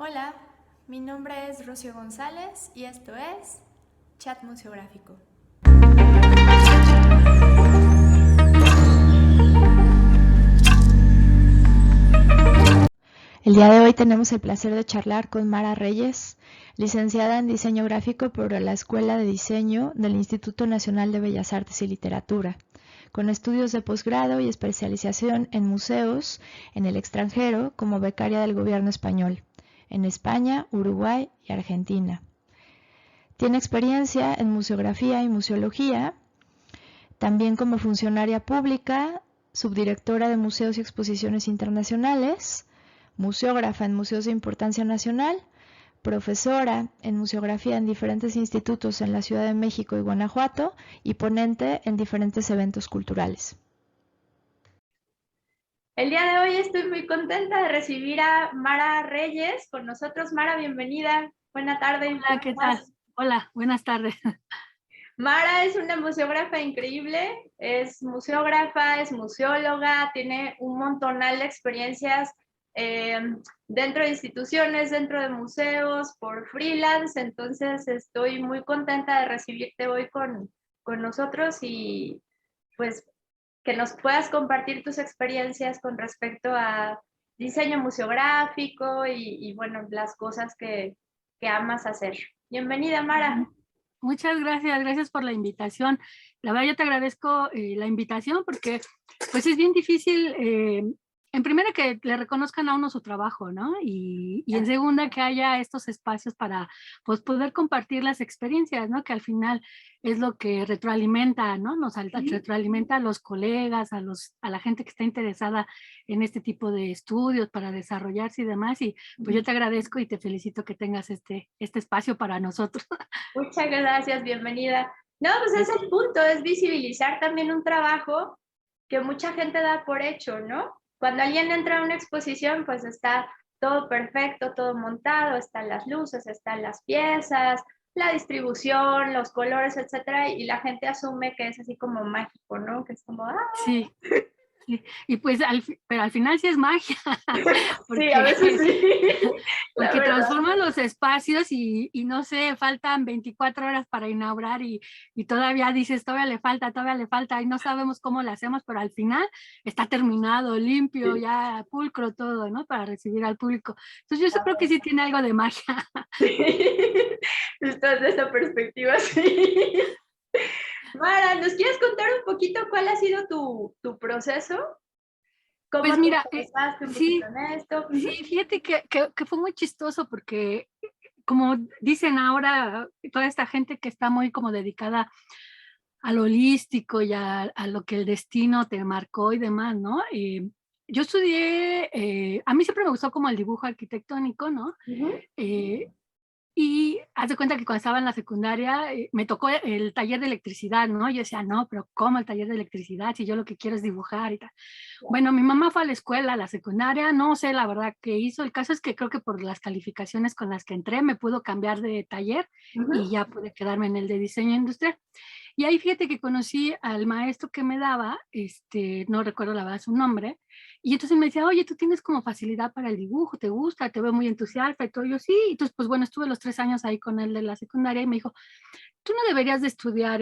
Hola, mi nombre es Rocío González y esto es Chat Museográfico. El día de hoy tenemos el placer de charlar con Mara Reyes, licenciada en Diseño Gráfico por la Escuela de Diseño del Instituto Nacional de Bellas Artes y Literatura, con estudios de posgrado y especialización en museos en el extranjero como becaria del gobierno español, en España, Uruguay y Argentina. Tiene experiencia en museografía y museología, también como funcionaria pública, subdirectora de museos y exposiciones internacionales, museógrafa en museos de importancia nacional, profesora en museografía en diferentes institutos en la Ciudad de México y Guanajuato y ponente en diferentes eventos culturales. El día de hoy estoy muy contenta de recibir a Mara Reyes con nosotros. Mara, bienvenida. Buena tarde. Hola, ¿qué tal? Hola, buenas tardes. Mara es una museógrafa increíble, es museógrafa, es museóloga, tiene un montonal de experiencias eh, dentro de instituciones, dentro de museos, por freelance, entonces estoy muy contenta de recibirte hoy con nosotros y pues que nos puedas compartir tus experiencias con respecto a diseño museográfico y bueno, las cosas que amas hacer. Bienvenida, Mara. Muchas gracias, gracias por la invitación. La verdad yo te agradezco la invitación porque pues es bien difícil, en primera que le reconozcan a uno su trabajo, ¿no? Y en segunda que haya estos espacios para pues poder compartir las experiencias, ¿no? Que al final es lo que retroalimenta, ¿no? Retroalimenta a los colegas, a la gente que está interesada en este tipo de estudios para desarrollarse y demás. Y pues yo te agradezco y te felicito que tengas este espacio para nosotros. Muchas gracias, bienvenida. No, pues es el punto, es visibilizar también un trabajo que mucha gente da por hecho, ¿no? Cuando alguien entra a una exposición, pues está todo perfecto, todo montado, están las luces, están las piezas, la distribución, los colores, etcétera, y la gente asume que es así como mágico, ¿no? Que es como, ah. Sí, sí. Y pues pero al final sí es magia, Sí, a porque, veces sí, la porque verdad. transforma los espacios y no sé, faltan 24 horas para inaugurar y todavía dices, todavía le falta, y no sabemos cómo lo hacemos, pero al final está terminado, limpio, ya pulcro todo, ¿no? Para recibir al público. Entonces yo creo que sí tiene algo de magia. Sí, desde esa perspectiva, sí. Mara, ¿nos quieres contar un poquito cuál ha sido tu proceso? Pues ¿Cómo te mira, interesaste un poquito sí, en esto? sí, fíjate que fue muy chistoso porque como dicen ahora, toda esta gente que está muy como dedicada al holístico y a lo que el destino te marcó y demás, ¿no? Yo estudié, a mí siempre me gustó como el dibujo arquitectónico, ¿no? Ujú. Eh, y haz de cuenta que cuando estaba en la secundaria me tocó el taller de electricidad, ¿no? Yo decía, no, pero ¿cómo el taller de electricidad? Si yo lo que quiero es dibujar y tal. Bueno, mi mamá fue a la escuela, a la secundaria, no sé la verdad qué hizo. El caso es que creo que por las calificaciones con las que entré me pudo cambiar de taller y Ujú. ya pude quedarme en el de diseño industrial. Y ahí fíjate que conocí al maestro que me daba, no recuerdo la verdad su nombre, y entonces me decía, oye, tú tienes como facilidad para el dibujo, te gusta, te veo muy entusiasta y todo. Yo sí, entonces pues bueno, estuve los 3 años ahí con él de la secundaria y me dijo, tú no deberías de estudiar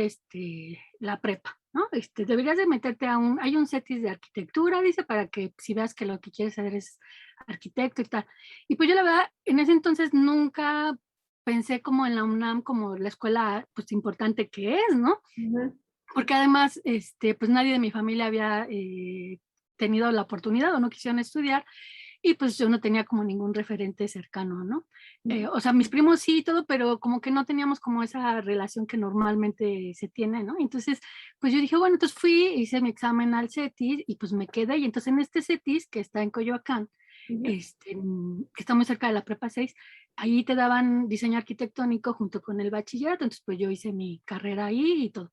la prepa, ¿no? Deberías de meterte hay un CETIS de arquitectura, dice, para que si veas que lo que quieres hacer es arquitecto y tal. Y pues yo la verdad, en ese entonces nunca pensé como en la UNAM como la escuela pues importante que es, ¿no? Ujú. Porque además, pues nadie de mi familia había tenido la oportunidad o no quisieron estudiar y pues yo no tenía como ningún referente cercano, ¿no? O sea, mis primos sí y todo, pero como que no teníamos como esa relación que normalmente se tiene, ¿no? Entonces, pues yo dije, bueno, entonces fui, hice mi examen al CETIS y pues me quedé y entonces en este CETIS que está en Coyoacán, Ujú. que está muy cerca de la prepa 6, ahí te daban diseño arquitectónico junto con el bachillerato, entonces pues yo hice mi carrera ahí y todo.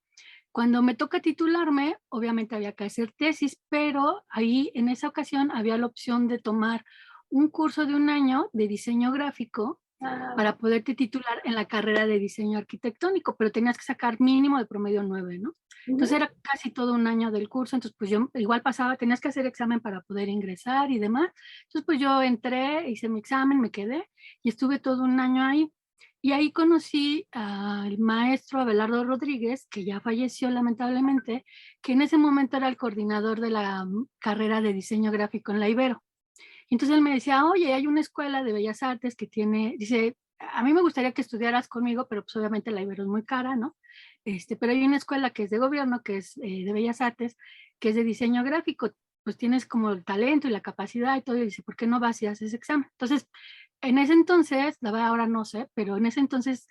Cuando me toca titularme, obviamente había que hacer tesis, pero ahí en esa ocasión había la opción de tomar un curso de un año de diseño gráfico para poderte titular en la carrera de diseño arquitectónico, pero tenías que sacar mínimo de promedio 9, ¿no? Entonces era casi todo un año del curso, entonces pues yo igual pasaba, tenías que hacer examen para poder ingresar y demás. Entonces pues yo entré, hice mi examen, me quedé y estuve todo un año ahí. Y ahí conocí al maestro Abelardo Rodríguez, que ya falleció lamentablemente, que en ese momento era el coordinador de la carrera de diseño gráfico en la Ibero. Entonces él me decía, oye, hay una escuela de Bellas Artes que tiene, dice, a mí me gustaría que estudiaras conmigo, pero pues obviamente la Ibero es muy cara, ¿no? Pero hay una escuela que es de gobierno, que es de Bellas Artes, que es de diseño gráfico, pues tienes como el talento y la capacidad y todo, y dice, ¿por qué no vas y haces examen? Entonces, en ese entonces, la verdad ahora no sé, pero en ese entonces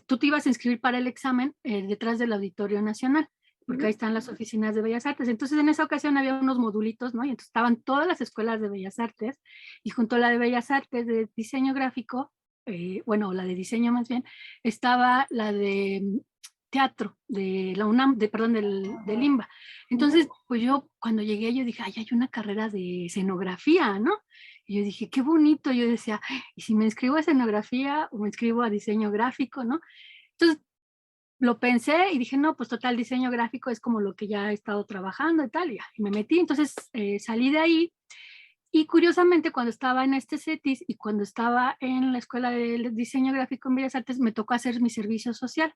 tú te ibas a inscribir para el examen detrás del Auditorio Nacional, porque ahí están las oficinas de Bellas Artes. Entonces en esa ocasión había unos modulitos, ¿no? Y entonces estaban todas las escuelas de Bellas Artes y junto a la de Bellas Artes de diseño gráfico, bueno, la de diseño más bien, estaba la de teatro de la UNAM, perdón, del IMBA. Entonces, pues yo cuando llegué, yo dije, ay, hay una carrera de escenografía, ¿no? Y yo dije, qué bonito. Yo decía, ¿y si me inscribo a escenografía o me inscribo a diseño gráfico, no? Entonces, lo pensé y dije, no, pues total, diseño gráfico es como lo que ya he estado trabajando y tal, y me metí. Entonces, salí de ahí y curiosamente cuando estaba en este CETIS y cuando estaba en la Escuela de Diseño Gráfico en Bellas Artes, me tocó hacer mi servicio social.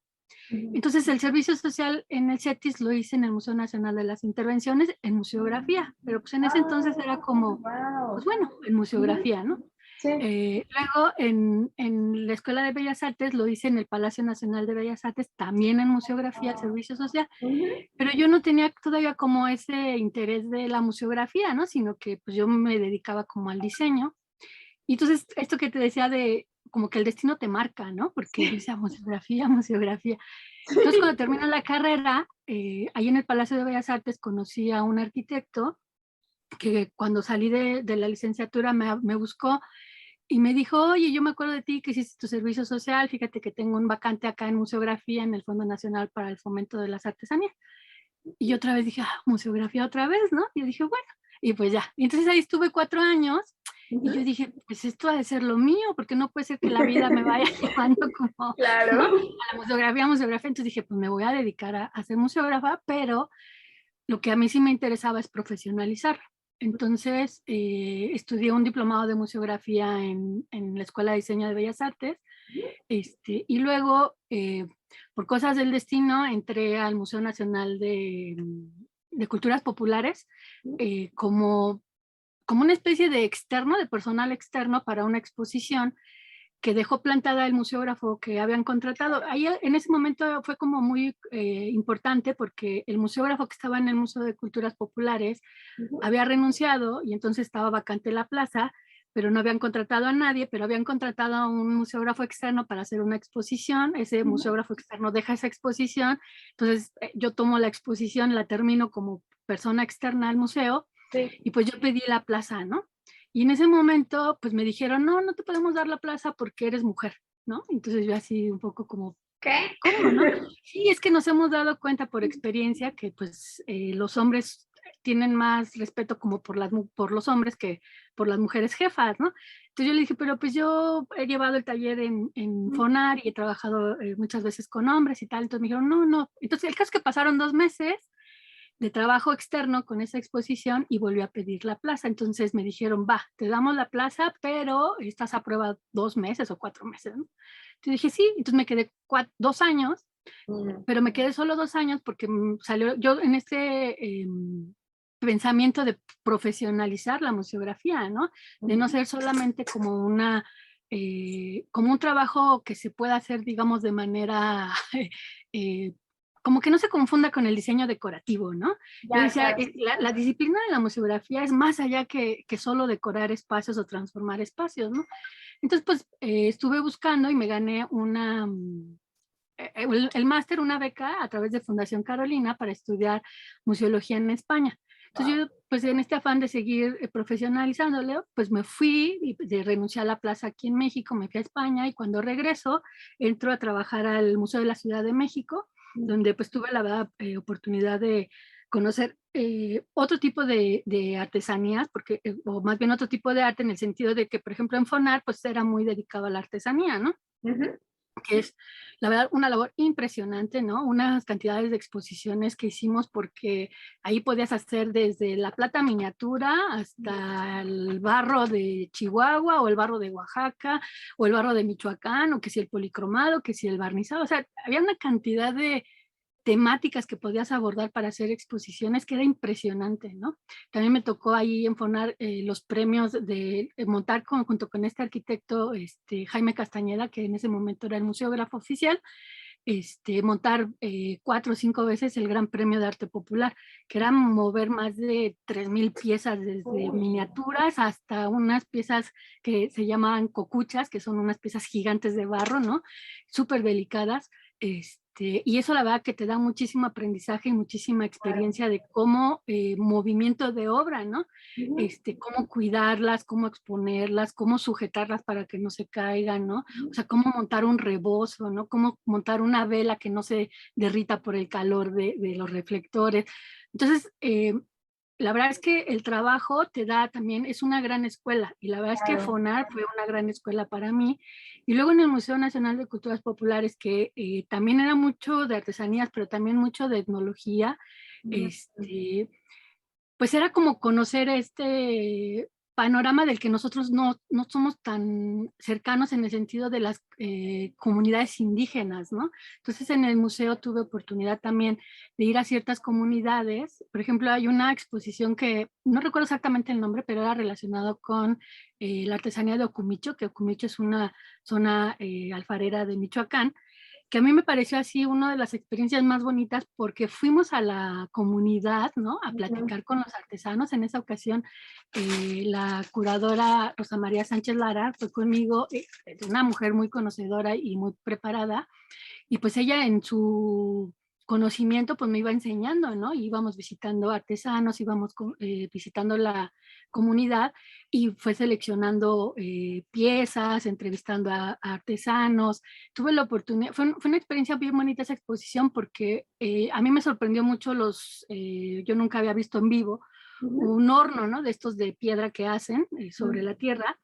Entonces el servicio social en el CETIS lo hice en el Museo Nacional de las Intervenciones en museografía, pero pues en ese entonces era como, pues Wow. bueno, en museografía, ¿no? Sí. Luego en la Escuela de Bellas Artes lo hice en el Palacio Nacional de Bellas Artes, también en museografía, el servicio social, pero yo no tenía todavía como ese interés de la museografía, ¿no? Sino que pues yo me dedicaba como al diseño. Y entonces esto que te decía de como que el destino te marca, ¿no? Porque yo decía museografía, museografía. Entonces, cuando terminé la carrera, ahí en el Palacio de Bellas Artes conocí a un arquitecto que cuando salí de la licenciatura me buscó y me dijo, oye, yo me acuerdo de ti que hiciste tu servicio social, fíjate que tengo un vacante acá en museografía en el Fondo Nacional para el Fomento de las Artesanías. Y yo otra vez dije, museografía otra vez, ¿no? Y yo dije, bueno, y pues ya. Y entonces ahí estuve 4 años y yo dije, pues esto ha de ser lo mío, porque no puede ser que la vida me vaya llevando como, Claro. ¿no? A la museografía, museografía. Entonces dije, pues me voy a dedicar a ser museógrafa, pero lo que a mí sí me interesaba es profesionalizar. Entonces estudié un diplomado de museografía en la Escuela de Diseño de Bellas Artes, y luego, por cosas del destino, entré al Museo Nacional de Culturas Populares como una especie de externo, de personal externo para una exposición que dejó plantada el museógrafo que habían contratado. Ahí en ese momento fue como muy importante porque el museógrafo que estaba en el Museo de Culturas Populares había renunciado y entonces estaba vacante la plaza, pero no habían contratado a nadie, pero habían contratado a un museógrafo externo para hacer una exposición. Ese museógrafo externo deja esa exposición, entonces yo tomo la exposición, la termino como persona externa al museo, Sí. y pues yo pedí la plaza, ¿no? Y en ese momento, pues me dijeron, no, no te podemos dar la plaza porque eres mujer, ¿no? Entonces yo así un poco como, ¿Qué? ¿cómo, no? Sí, es que nos hemos dado cuenta por experiencia que pues los hombres tienen más respeto como por los hombres que por las mujeres jefas, ¿no? Entonces yo le dije, pero pues yo he llevado el taller en FONAR y he trabajado muchas veces con hombres y tal. Entonces me dijeron, no, no. Entonces el caso es que pasaron 2 meses de trabajo externo con esa exposición y volví a pedir la plaza. Entonces me dijeron, va, te damos la plaza, pero estás a prueba 2 meses o 4 meses, ¿no? Entonces dije, sí, entonces me quedé 2 años, pero me quedé solo 2 años porque salió yo en este pensamiento de profesionalizar la museografía, ¿no? De no ser solamente como como un trabajo que se pueda hacer, digamos, de manera como que no se confunda con el diseño decorativo, ¿no? Ya, Yo decía, claro. la disciplina de la museografía es más allá que solo decorar espacios o transformar espacios, ¿no? Entonces, pues estuve buscando y me gané el máster, una beca a través de Fundación Carolina para estudiar museología en España. Entonces yo, pues en este afán de seguir profesionalizándole, pues me fui y renuncié a la plaza aquí en México, me fui a España y cuando regreso entro a trabajar al Museo de la Ciudad de México, donde pues tuve la verdad, oportunidad de conocer otro tipo de artesanías, porque, o más bien otro tipo de arte en el sentido de que, por ejemplo, en FONAR, pues era muy dedicado a la artesanía, ¿no? Ujú. Que es, la verdad, una labor impresionante, ¿no? Unas cantidades de exposiciones que hicimos porque ahí podías hacer desde la plata miniatura hasta el barro de Chihuahua o el barro de Oaxaca o el barro de Michoacán o que si el policromado, que si el barnizado, o sea, había una cantidad de temáticas que podías abordar para hacer exposiciones que era impresionante, ¿no? También me tocó ahí enfonar los premios de montar junto con este arquitecto, Jaime Castañeda, que en ese momento era el museógrafo oficial, montar 4 o 5 veces el Gran Premio de Arte Popular, que era mover más de 3,000 piezas, desde miniaturas hasta unas piezas que se llamaban cocuchas, que son unas piezas gigantes de barro, ¿no? Súper delicadas. Y eso la verdad que te da muchísimo aprendizaje y muchísima experiencia de cómo movimiento de obra, ¿no? Ujú. Cómo cuidarlas, cómo exponerlas, cómo sujetarlas para que no se caigan, ¿no? O sea, cómo montar un rebozo, ¿no? Cómo montar una vela que no se derrita por el calor de los reflectores. Entonces, la verdad es que el trabajo te da también, es una gran escuela, y la verdad es que Claro. FONAR fue una gran escuela para mí. Y luego en el Museo Nacional de Culturas Populares, que también era mucho de artesanías, pero también mucho de etnología, Ujú. pues era como conocer este panorama del que nosotros no somos tan cercanos en el sentido de las comunidades indígenas, ¿no? Entonces en el museo tuve oportunidad también de ir a ciertas comunidades. Por ejemplo, hay una exposición que no recuerdo exactamente el nombre, pero era relacionado con la artesanía de Ocumicho, que Ocumicho es una zona alfarera de Michoacán, que a mí me pareció así una de las experiencias más bonitas porque fuimos a la comunidad, ¿no? A Ujú. platicar con los artesanos. En esa ocasión, la curadora Rosa María Sánchez Lara fue conmigo, una mujer muy conocedora y muy preparada, y pues ella en su conocimiento pues me iba enseñando, ¿no? Íbamos visitando artesanos, íbamos visitando la comunidad y fue seleccionando piezas, entrevistando a artesanos. Tuve la oportunidad, fue una experiencia bien bonita esa exposición porque a mí me sorprendió mucho yo nunca había visto en vivo Ujú. un horno, ¿no? De estos de piedra que hacen sobre la tierra,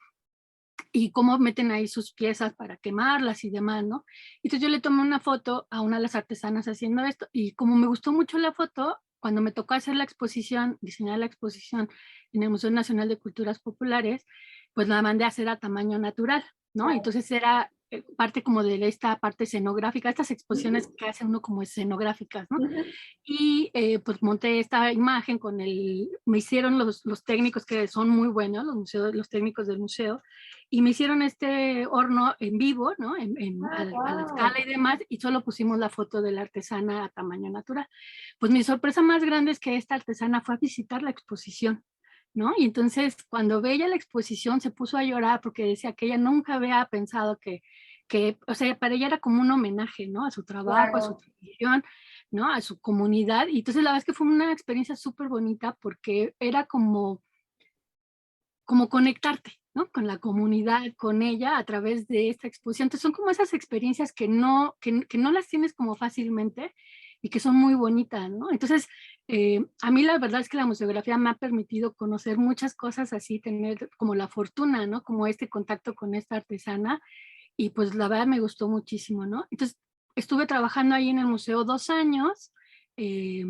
y cómo meten ahí sus piezas para quemarlas y demás, ¿no? Entonces yo le tomé una foto a una de las artesanas haciendo esto, y como me gustó mucho la foto, cuando me tocó hacer la exposición, diseñar la exposición en el Museo Nacional de Culturas Populares, pues la mandé a hacer a tamaño natural, ¿no? Claro. Entonces era parte como de esta parte escenográfica, estas exposiciones Ujú. que hace uno como escenográficas, ¿no? Ujú. Y pues monté esta imagen me hicieron los técnicos que son muy buenos, los técnicos del museo, y me hicieron este horno en vivo, ¿no? Ah, A la guau. escala y demás, y solo pusimos la foto de la artesana a tamaño natural. Pues mi sorpresa más grande es que esta artesana fue a visitar la exposición, ¿no? Y entonces cuando veía la exposición se puso a llorar porque decía que ella nunca había pensado o sea, para ella era como un homenaje, ¿no? A su trabajo, a su Claro. tradición, ¿no? A su comunidad. Y entonces la verdad es que fue una experiencia súper bonita porque era como conectarte, ¿no? Con la comunidad, con ella a través de esta exposición. Entonces son como esas experiencias que no las tienes como fácilmente y que son muy bonitas, ¿no? Entonces, a mí la verdad es que la museografía me ha permitido conocer muchas cosas así, tener como la fortuna, ¿no? Como este contacto con esta artesana, y pues la verdad me gustó muchísimo, ¿no? Entonces estuve trabajando ahí en el museo 2 años, eh,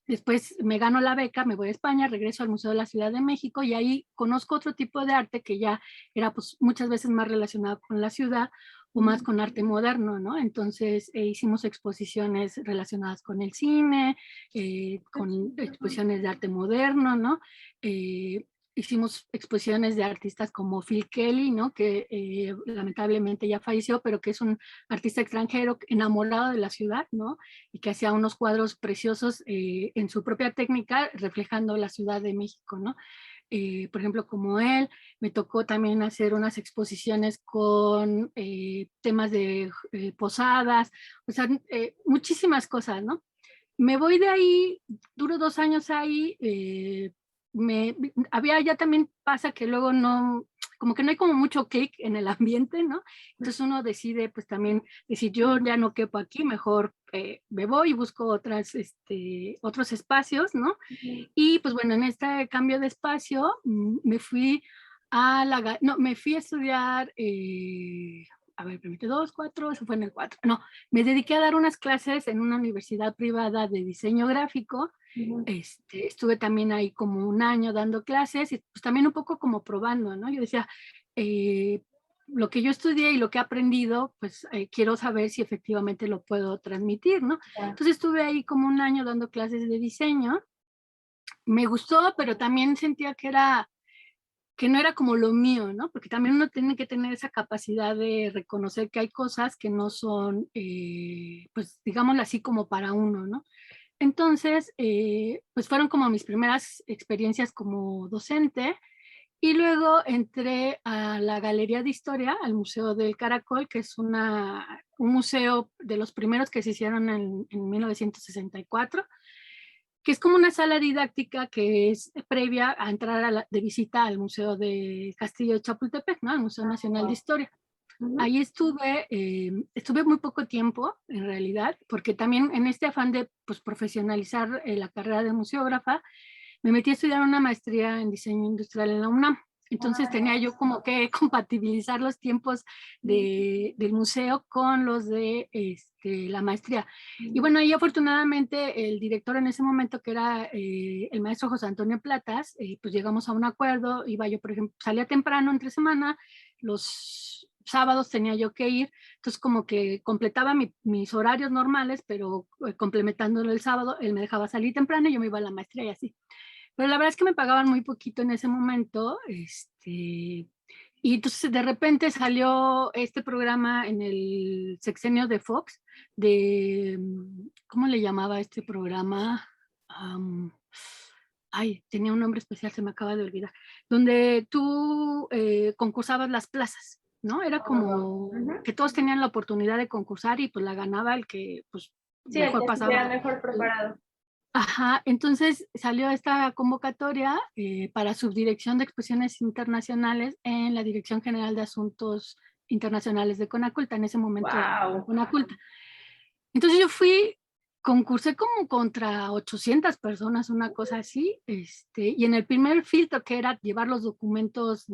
después me gano la beca, me voy a España, regreso al Museo de la Ciudad de México y ahí conozco otro tipo de arte que ya era pues muchas veces más relacionado con la ciudad o más con arte moderno, ¿no? Entonces hicimos exposiciones relacionadas con el cine, con exposiciones de arte moderno, ¿no? Hicimos exposiciones de artistas como Phil Kelly, ¿no? Que lamentablemente ya falleció, pero que es un artista extranjero enamorado de la ciudad, ¿no? Y que hacía unos cuadros preciosos en su propia técnica, reflejando la Ciudad de México, ¿no? Por ejemplo, como él, me tocó también hacer unas exposiciones con temas de posadas, o sea, muchísimas cosas, ¿no? Me voy de ahí, duro 2 años ahí, había ya también pasa que luego no, como que no hay como mucho clic en el ambiente, ¿no? Entonces uno decide pues también decir, yo ya no quepo aquí, mejor me voy y busco otros espacios, ¿no? Y pues bueno, en este cambio de espacio me fui me fui a estudiar, a ver, permite, 2, 4, eso fue en el 4. No, me dediqué a dar unas clases en una universidad privada de diseño gráfico. Estuve también ahí como un año dando clases y pues también un poco como probando, ¿no? Yo decía, lo que yo estudié y lo que he aprendido, pues quiero saber si efectivamente lo puedo transmitir, ¿no? Entonces estuve ahí como un año dando clases de diseño. Me gustó, pero también sentía que no era como lo mío, ¿no? Porque también uno tiene que tener esa capacidad de reconocer que hay cosas que no son, pues digámoslo así, como para uno, ¿no? Entonces, pues fueron como mis primeras experiencias como docente y luego entré a la Galería de Historia, al Museo del Caracol, que es un museo de los primeros que se hicieron en 1964, que es como una sala didáctica que es previa a entrar de visita al Museo de Castillo de Chapultepec, ¿no? Al Museo Nacional de Historia. Ahí estuve muy poco tiempo, en realidad, porque también en este afán de pues, profesionalizar la carrera de museógrafa, me metí a estudiar una maestría en diseño industrial en la UNAM. Entonces tenía yo como que compatibilizar los tiempos del museo con los de la maestría. Y bueno, ahí afortunadamente el director en ese momento, que era el maestro José Antonio Platas, pues llegamos a un acuerdo. Iba yo, por ejemplo, salía temprano entre semana, los sábados tenía yo que ir, entonces como que completaba mis horarios normales, pero complementándolo el sábado, él me dejaba salir temprano y yo me iba a la maestría y así. Pero la verdad es que me pagaban muy poquito en ese momento, y entonces de repente salió este programa en el sexenio de Fox, ¿cómo le llamaba este programa? Ay, tenía un nombre especial, se me acaba de olvidar, donde tú concursabas las plazas, ¿no? Era como que todos tenían la oportunidad de concursar y pues la ganaba el que pues Sí, el mejor que estuviera pasaba. mejor preparado. Ajá, entonces salió esta convocatoria para subdirección de exposiciones internacionales en la Dirección General de Asuntos Internacionales de Conaculta, en ese momento era Conaculta. Entonces yo fui, concursé como contra 800 personas, una cosa así, y en el primer filtro, que era llevar los documentos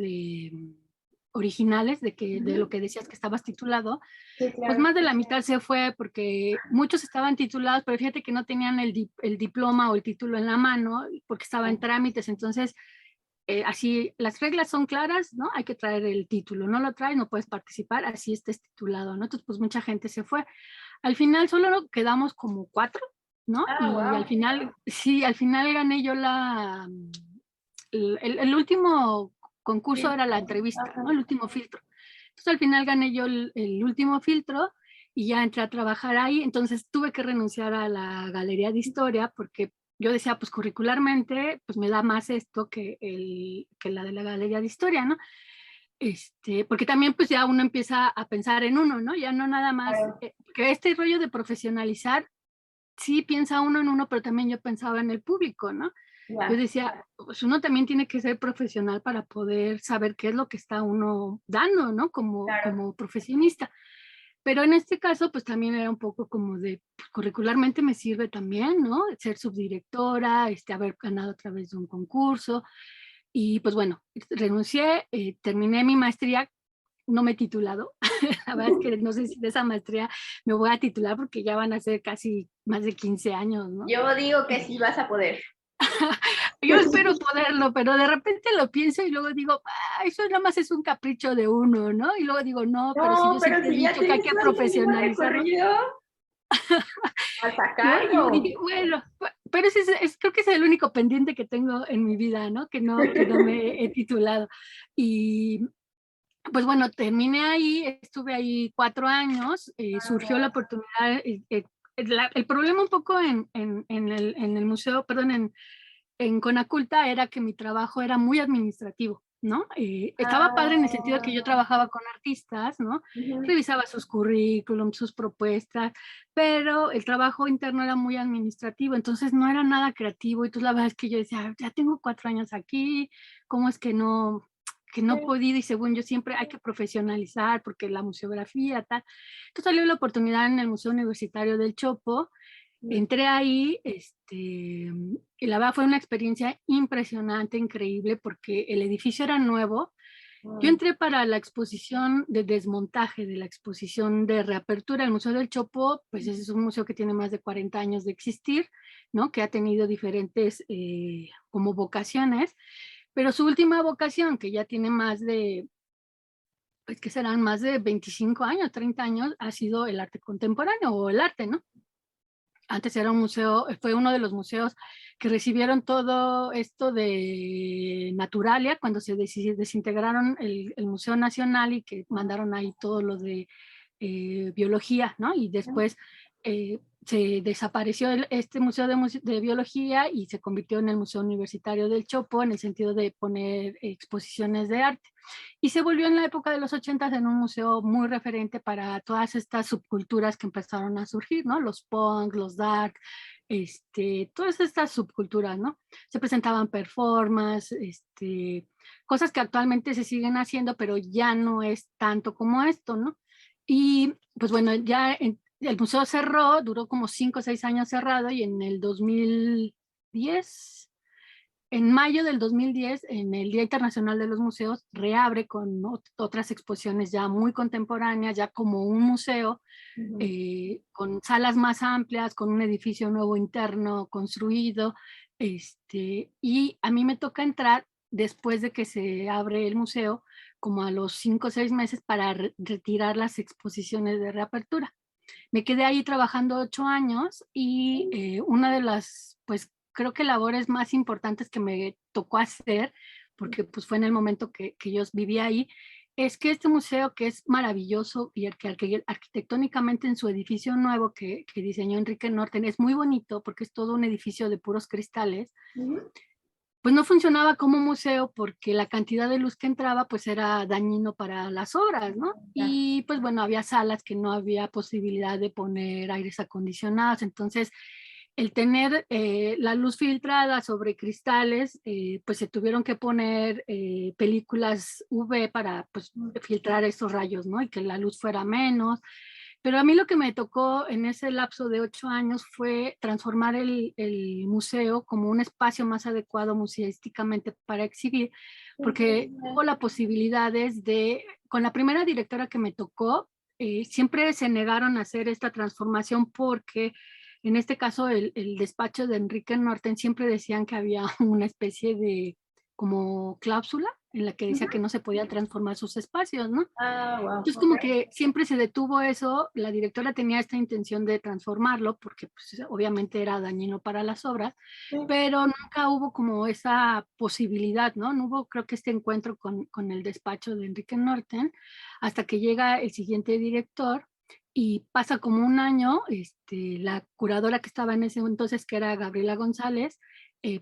originales de lo que decías que estabas titulado, Sí, pues claro. más de la mitad se fue porque muchos estaban titulados, pero fíjate que no tenían el diploma o el título en la mano porque estaba en trámites. Entonces, así las reglas son claras, ¿no? Hay que traer el título, no lo traes, no puedes participar, así estés titulado, ¿no? Entonces, pues mucha gente se fue. Al final solo quedamos como 4, ¿no? Y al final, sí, al final gané yo el último concurso era la entrevista, ¿no? El último filtro. Entonces al final gané yo el último filtro y ya entré a trabajar ahí. Entonces tuve que renunciar a la Galería de Historia porque yo decía, pues curricularmente, pues me da más esto que la de la Galería de Historia, ¿no? Porque también pues ya uno empieza a pensar en uno, ¿no? Ya no nada más, que este rollo de profesionalizar, sí piensa uno en uno, pero también yo pensaba en el público, ¿no? Yo decía, pues uno también tiene que ser profesional para poder saber qué es lo que está uno dando, ¿no? Como profesionista. Pero en este caso, pues también era un poco como de, pues, curricularmente me sirve también, ¿no? Ser subdirectora, haber ganado a través de un concurso. Y pues bueno, renuncié, terminé mi maestría, no me he titulado. La verdad es que no sé si de esa maestría me voy a titular porque ya van a ser casi más de 15 años, ¿no? Yo digo que sí vas a poder. Yo espero poderlo, pero de repente lo pienso y luego digo, eso nada más es un capricho de uno, ¿no? Y luego digo, no, pero si yo siempre he dicho que hay que profesionalizarlo. A ¿No? Y yo sacarlo. dije, bueno, pero ese creo que es el único pendiente que tengo en mi vida, ¿no? Que no me he titulado. Y pues bueno, terminé ahí, estuve ahí 4 años, surgió la oportunidad, el problema un poco en el museo, perdón, en Conaculta era que mi trabajo era muy administrativo, ¿no? Estaba padre en el sentido de que yo trabajaba con artistas, ¿no? Revisaba sus currículums, sus propuestas, pero el trabajo interno era muy administrativo, entonces no era nada creativo. Y entonces la verdad es que yo decía, ya tengo 4 años aquí, ¿cómo es que no que no he podido y según yo siempre hay que profesionalizar porque la museografía, tal. Entonces salió la oportunidad en el Museo Universitario del Chopo. Entré ahí, y la verdad fue una experiencia impresionante, increíble, porque el edificio era nuevo. Yo entré para la exposición de desmontaje, de la exposición de reapertura. El Museo del Chopo, pues es un museo que tiene más de 40 años de existir, ¿no? Que ha tenido diferentes como vocaciones, pero su última vocación, que ya tiene más de, pues que serán más de 25 años, 30 años, ha sido el arte contemporáneo o el arte, ¿no? Antes era un museo, fue uno de los museos que recibieron todo esto de Naturalia, cuando se desintegraron el Museo Nacional y que mandaron ahí todo lo de biología, ¿no? Y después se desapareció este museo de biología y se convirtió en el Museo Universitario del Chopo en el sentido de poner exposiciones de arte. Y se volvió en la época de los 80 en un museo muy referente para todas estas subculturas que empezaron a surgir, ¿no? Los punk, los dark, todas estas subculturas, ¿no? Se presentaban performances, cosas que actualmente se siguen haciendo, pero ya no es tanto como esto, ¿no? Y pues bueno, ya el museo cerró, duró como 5 o 6 años cerrado y en el 2010, en mayo del 2010, en el Día Internacional de los Museos, reabre con otras exposiciones ya muy contemporáneas, ya como un museo, con salas más amplias, con un edificio nuevo interno construido, y a mí me toca entrar después de que se abre el museo, como a los 5 o 6 meses para retirar las exposiciones de reapertura. Me quedé ahí trabajando 8 años y una de las, pues creo que labores más importantes que me tocó hacer, porque pues fue en el momento que yo vivía ahí, es que este museo que es maravilloso y que arquitectónicamente en su edificio nuevo que diseñó Enrique Norten es muy bonito porque es todo un edificio de puros cristales, pues no funcionaba como museo porque la cantidad de luz que entraba pues era dañino para las obras, ¿no? Y pues bueno, había salas que no había posibilidad de poner aires acondicionados, entonces el tener la luz filtrada sobre cristales, pues se tuvieron que poner películas UV para pues filtrar esos rayos, ¿no? Y que la luz fuera menos. Pero a mí lo que me tocó en ese lapso de 8 años fue transformar el museo como un espacio más adecuado museísticamente para exhibir, porque hubo las posibilidades de, con la primera directora que me tocó, siempre se negaron a hacer esta transformación porque en este caso el despacho de Enrique Norten siempre decían que había una especie de como cláusula en la que decía que no se podía transformar sus espacios, ¿no? Wow. Entonces como que siempre se detuvo eso, la directora tenía esta intención de transformarlo porque pues, obviamente era dañino para las obras, pero nunca hubo como esa posibilidad, ¿no? No hubo creo que este encuentro con el despacho de Enrique Norten hasta que llega el siguiente director y pasa como un año, la curadora que estaba en ese entonces, que era Gabriela González,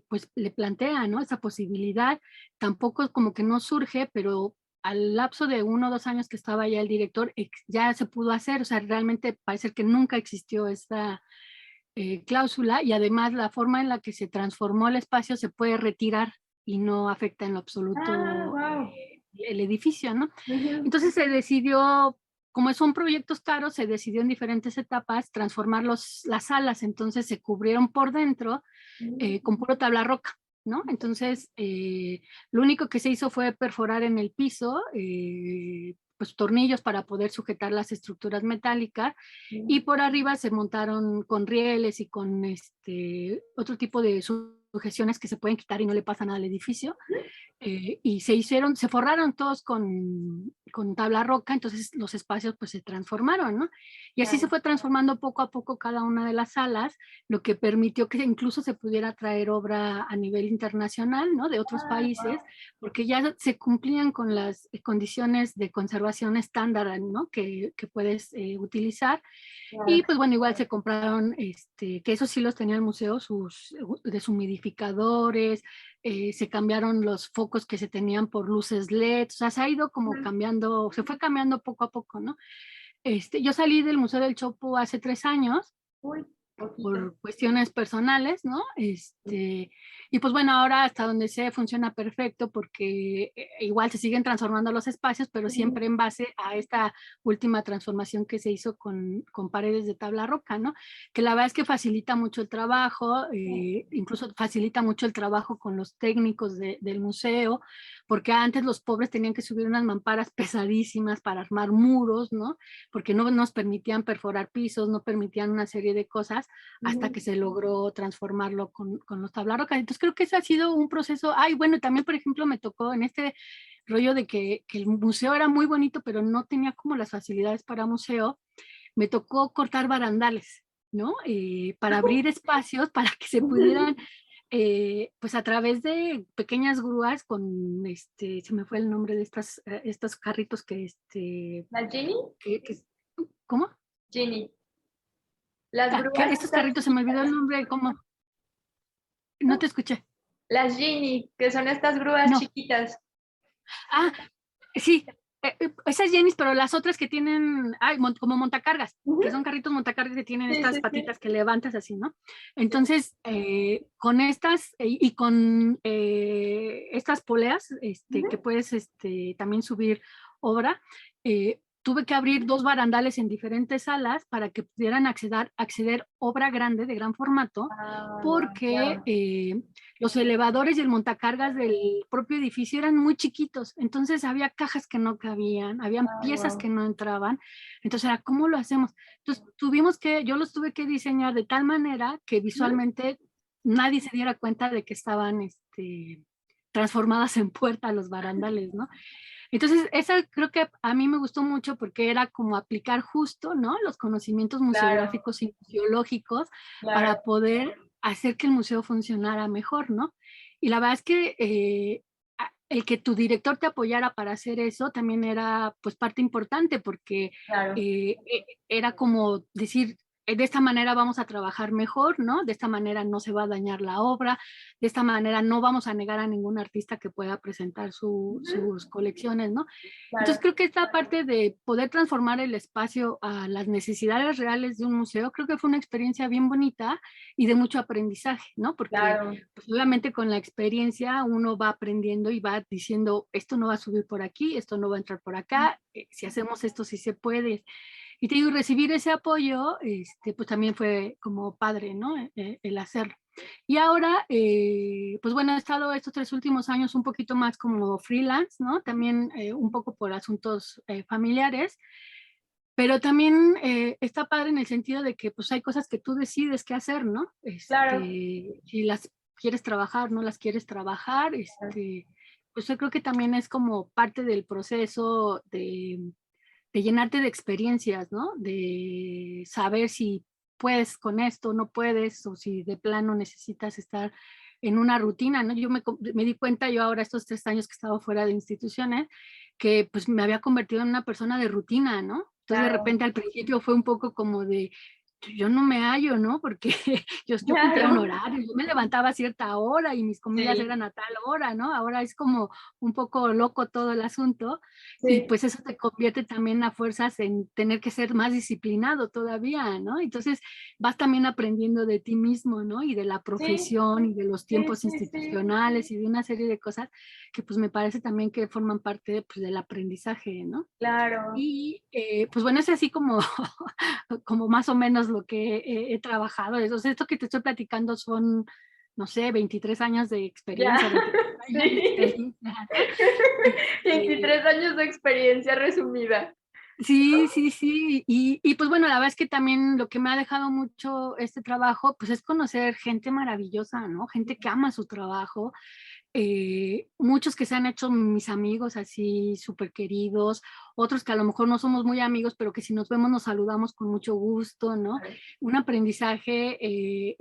pues le plantea, ¿no? Esa posibilidad, tampoco como que no surge, pero al lapso de 1 o 2 años que estaba ya el director, ya se pudo hacer, o sea, realmente parece que nunca existió esta cláusula y además la forma en la que se transformó el espacio se puede retirar y no afecta en lo absoluto el edificio, ¿no? Entonces se decidió, como son proyectos caros, se decidió en diferentes etapas transformar las salas, entonces se cubrieron por dentro con puro tabla roca, ¿no? Entonces, lo único que se hizo fue perforar en el piso, pues tornillos para poder sujetar las estructuras metálicas y por arriba se montaron con rieles y con otro tipo de sujeciones que se pueden quitar y no le pasa nada al edificio. Y se forraron todos con tabla roca, entonces los espacios pues se transformaron, ¿no? Y así se fue transformando poco a poco cada una de las salas, lo que permitió que incluso se pudiera traer obra a nivel internacional, ¿no? De otros países, porque ya se cumplían con las condiciones de conservación estándar, ¿no? Que puedes utilizar. Y pues bueno, igual se compraron, que esos sí los tenía el museo, sus deshumidificadores, se cambiaron los focos que se tenían por luces LED, o sea, se ha ido como cambiando, se fue cambiando poco a poco, ¿no? Yo salí del Museo del Chopo hace 3 años por cuestiones personales, ¿no? Y pues bueno, ahora hasta donde sé funciona perfecto porque igual se siguen transformando los espacios, pero siempre en base a esta última transformación que se hizo con paredes de tabla roca, ¿no? Que la verdad es que facilita mucho el trabajo, incluso facilita mucho el trabajo con los técnicos del museo, porque antes los pobres tenían que subir unas mamparas pesadísimas para armar muros, ¿no? Porque no nos permitían perforar pisos, no permitían una serie de cosas hasta que se logró transformarlo con los tablarrocas. Entonces creo que ese ha sido un proceso. Ay, bueno, también por ejemplo me tocó en este rollo de que el museo era muy bonito, pero no tenía como las facilidades para museo, me tocó cortar barandales, ¿no? Para abrir espacios para que se pudieran pues a través de pequeñas grúas con, se me fue el nombre de estos carritos que, ¿La Genie? ¿Cómo? Genie. Las grúas. Estos carritos, se me olvidó el nombre, ¿cómo? No te escuché. Las Genie, que son estas grúas chiquitas. Ah, sí, esas Jennies, pero las otras que tienen, como montacargas, que son carritos montacargas que tienen estas patitas que levantas así, ¿no? Entonces, con estas y con estas poleas, que puedes también subir obra, tuve que abrir 2 barandales en diferentes salas para que pudieran acceder obra grande, de gran formato, porque los elevadores y el montacargas del propio edificio eran muy chiquitos, entonces había cajas que no cabían, habían piezas que no entraban, entonces era, ¿cómo lo hacemos? Entonces yo los tuve que diseñar de tal manera que visualmente nadie se diera cuenta de que estaban transformadas en puerta los barandales, ¿no? Entonces, esa creo que a mí me gustó mucho porque era como aplicar justo, ¿no? Los conocimientos museográficos y museológicos para poder hacer que el museo funcionara mejor, ¿no? Y la verdad es que el que tu director te apoyara para hacer eso también era pues parte importante porque era como decir, de esta manera vamos a trabajar mejor, ¿no? De esta manera no se va a dañar la obra, de esta manera no vamos a negar a ningún artista que pueda presentar sus colecciones, ¿no? Entonces creo que esta parte de poder transformar el espacio a las necesidades reales de un museo, creo que fue una experiencia bien bonita y de mucho aprendizaje, ¿no? Porque pues, obviamente con la experiencia uno va aprendiendo y va diciendo, esto no va a subir por aquí, esto no va a entrar por acá, si hacemos esto sí se puede. Y te digo, recibir ese apoyo, pues también fue como padre, ¿no? El hacerlo. Y ahora, pues bueno, he estado estos 3 últimos años un poquito más como freelance, ¿no? También un poco por asuntos familiares, pero también está padre en el sentido de que pues hay cosas que tú decides qué hacer, ¿no? Si las quieres trabajar, no las quieres trabajar, pues yo creo que también es como parte del proceso de llenarte de experiencias, ¿no? De saber si puedes con esto, no puedes, o si de plano necesitas estar en una rutina, ¿no? Yo me di cuenta yo ahora estos 3 años que he estado fuera de instituciones, que pues me había convertido en una persona de rutina, ¿no? Entonces de repente al principio fue un poco como de, yo no me hallo, ¿no? Porque yo cumplía un horario, yo me levantaba a cierta hora y mis comidas eran a tal hora, ¿no? Ahora es como un poco loco todo el asunto y pues eso te convierte también a fuerzas en tener que ser más disciplinado todavía, ¿no? Entonces vas también aprendiendo de ti mismo, ¿no? Y de la profesión y de los tiempos institucionales y de una serie de cosas que pues me parece también que forman parte pues, del aprendizaje, ¿no? Claro. Y pues bueno, es así como, como más o menos lo que he trabajado. Entonces, esto que te estoy platicando son, no sé, 23 años de experiencia. 23 años de experiencia resumida. Sí, sí, sí. Y pues bueno, la verdad es que también lo que me ha dejado mucho este trabajo, pues es conocer gente maravillosa, ¿no? Gente que ama su trabajo. Muchos que se han hecho mis amigos así súper queridos, otros que a lo mejor no somos muy amigos, pero que si nos vemos nos saludamos con mucho gusto, ¿no? Un aprendizaje